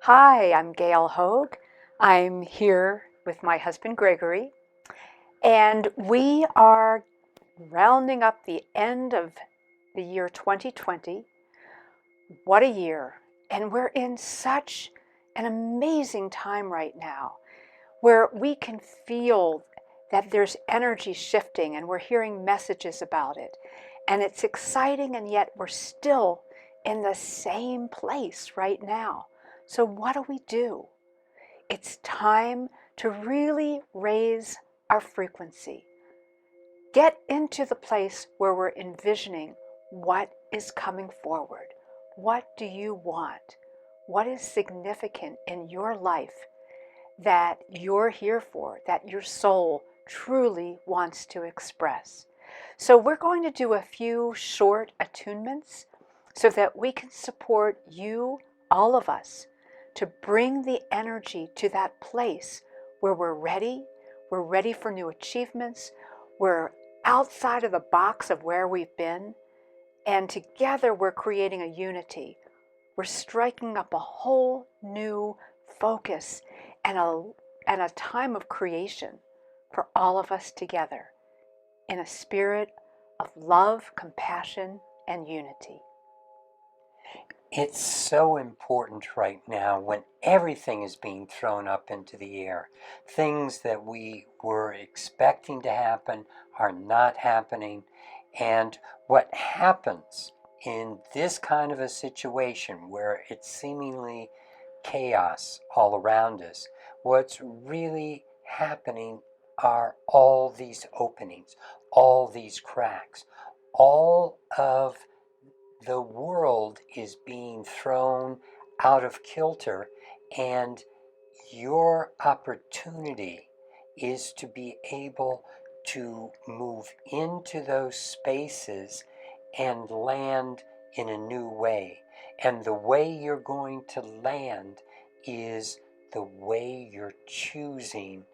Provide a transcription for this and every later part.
Hi, I'm Gail Hoag. I'm here with my husband Gregory, and we are rounding up the end of the year 2020. What a year! And we're in such an amazing time right now where we can feel that there's energy shifting and we're hearing messages about it. And it's exciting, and yet we're still in the same place right now. So, what do we do? It's time to really raise our frequency. Get into the place where we're envisioning what is coming forward. What do you want? What is significant in your life that you're here for, that your soul truly wants to express? So, we're going to do a few short attunements so that we can support you, all of us, to bring the energy to that place where we're ready for new achievements, we're outside of the box of where we've been, and together we're creating a unity. We're striking up a whole new focus and a time of creation for all of us together in a spirit of love, compassion, and unity. It's so important right now when everything is being thrown up into the air. Things that we were expecting to happen are not happening. And what happens in this kind of a situation where it's seemingly chaos all around us, what's really happening are all these openings, all these cracks, all of the world is being thrown out of kilter, and your opportunity is to be able to move into those spaces and land in a new way. And the way you're going to land is the way you're choosing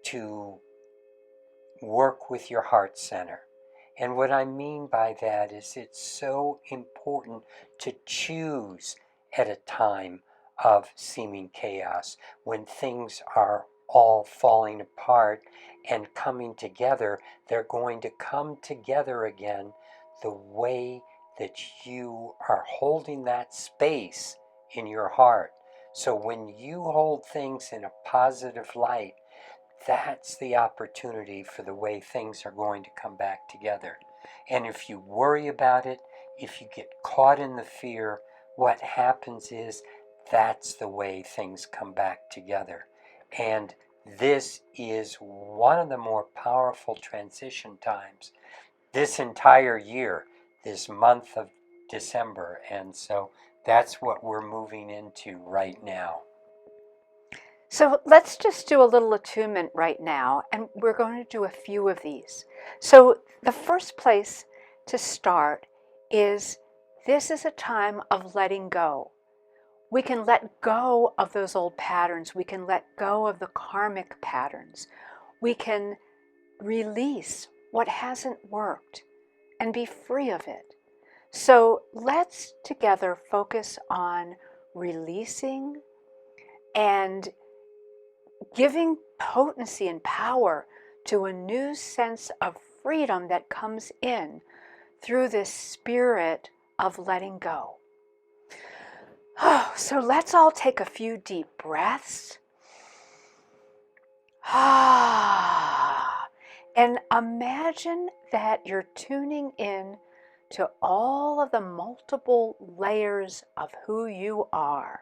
to work with your heart center. And what I mean by that is it's so important to choose at a time of seeming chaos, when things are all falling apart and coming together. They're going to come together again the way that you are holding that space in your heart. So when you hold things in a positive light, that's the opportunity for the way things are going to come back together. And if you worry about it, if you get caught in the fear, what happens is that's the way things come back together. And this is one of the more powerful transition times this entire year, this month of December. And so that's what we're moving into right now. So let's just do a little attunement right now, and we're going to do a few of these. So the first place to start is this is a time of letting go. We can let go of those old patterns. We can let go of the karmic patterns. We can release what hasn't worked and be free of it. So let's together focus on releasing and giving potency and power to a new sense of freedom that comes in through this spirit of letting go. So let's all take a few deep breaths. And imagine that you're tuning in to all of the multiple layers of who you are,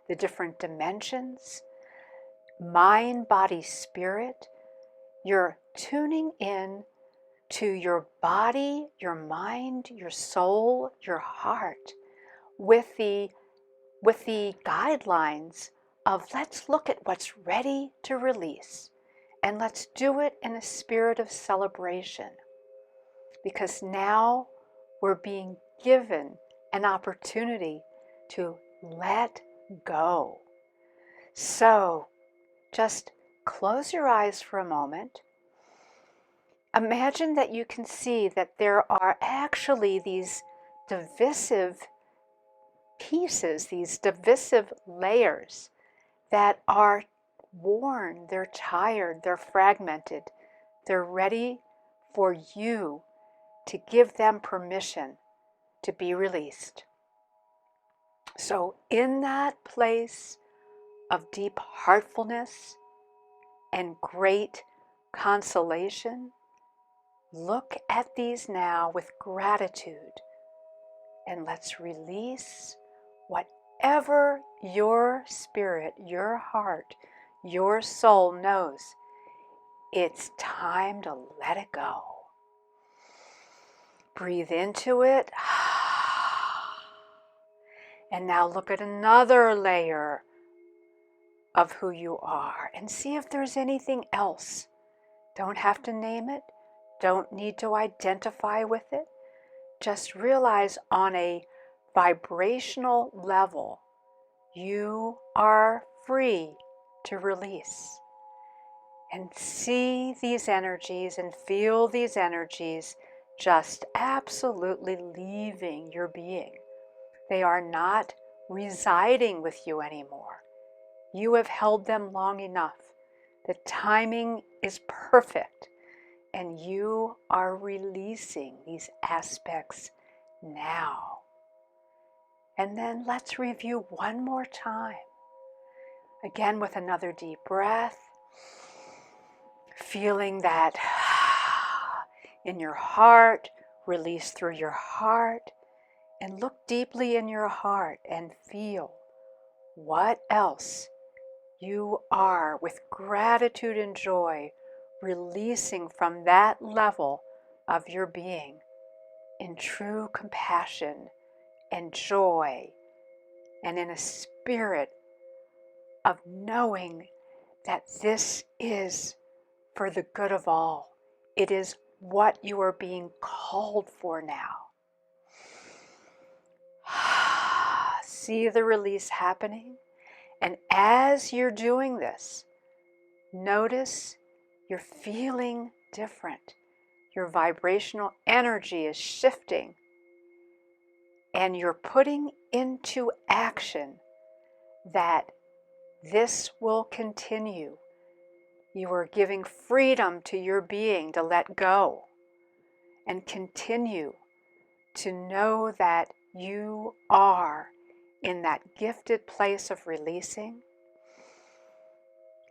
the different dimensions, mind, body, spirit. You're tuning in to your body, your mind, your soul, your heart with the guidelines of let's look at what's ready to release, and let's do it in a spirit of celebration, because now we're being given an opportunity to let go. So just close your eyes for a moment. Imagine that you can see that there are actually these divisive pieces, these divisive layers that are worn, they're tired, they're fragmented, they're ready for you to give them permission to be released. So, in that place of deep heartfulness and great consolation, look at these now with gratitude, and let's release whatever your spirit, your heart, your soul knows. It's time to let it go. Breathe into it. And now look at another layer of who you are and see if there's anything else. Don't have to name it. Don't need to identify with it. Just realize on a vibrational level, you are free to release. And see these energies and feel these energies just absolutely leaving your being. They are not residing with you anymore. You have held them long enough. The timing is perfect, and you are releasing these aspects now. And then let's review one more time. Again, with another deep breath, feeling that in your heart, release through your heart, and look deeply in your heart and feel what else you are, with gratitude and joy, releasing from that level of your being in true compassion and joy, and in a spirit of knowing that this is for the good of all. It is what you are being called for now. See the release happening. And as you're doing this, notice you're feeling different. Your vibrational energy is shifting. And you're putting into action that this will continue. You are giving freedom to your being to let go and continue to know that you are in that gifted place of releasing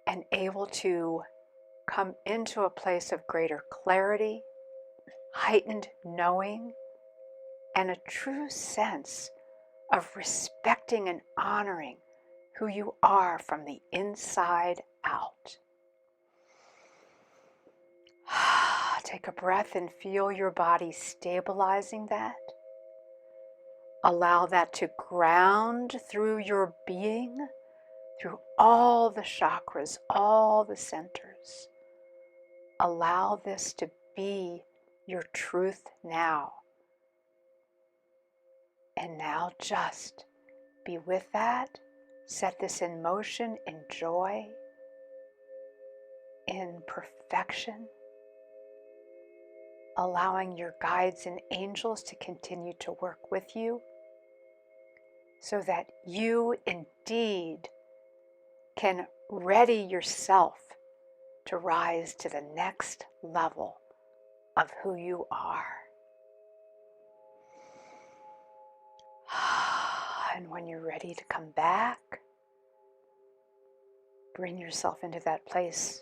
and able to come into a place of greater clarity, heightened knowing, and a true sense of respecting and honoring who you are from the inside out. Take a breath and feel your body stabilizing that. Allow that to ground through your being, through all the chakras, all the centers. Allow this to be your truth now. And now just be with that. Set this in motion in joy, in perfection, allowing your guides and angels to continue to work with you so that you indeed can ready yourself to rise to the next level of who you are. And when you're ready to come back, bring yourself into that place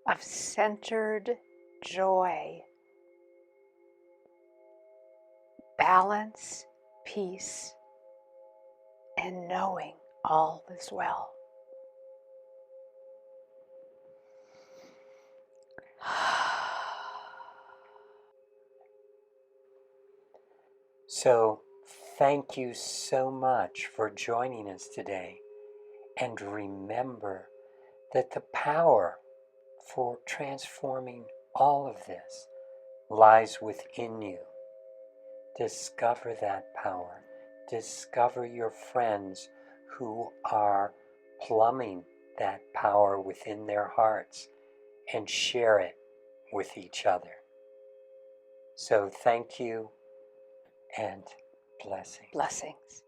of centered joy, balance, peace, and knowing all is well. So, thank you so much for joining us today. And remember that the power for transforming all of this lies within you. Discover that power. Discover your friends who are plumbing that power within their hearts and share it with each other. So thank you and blessings. Blessings.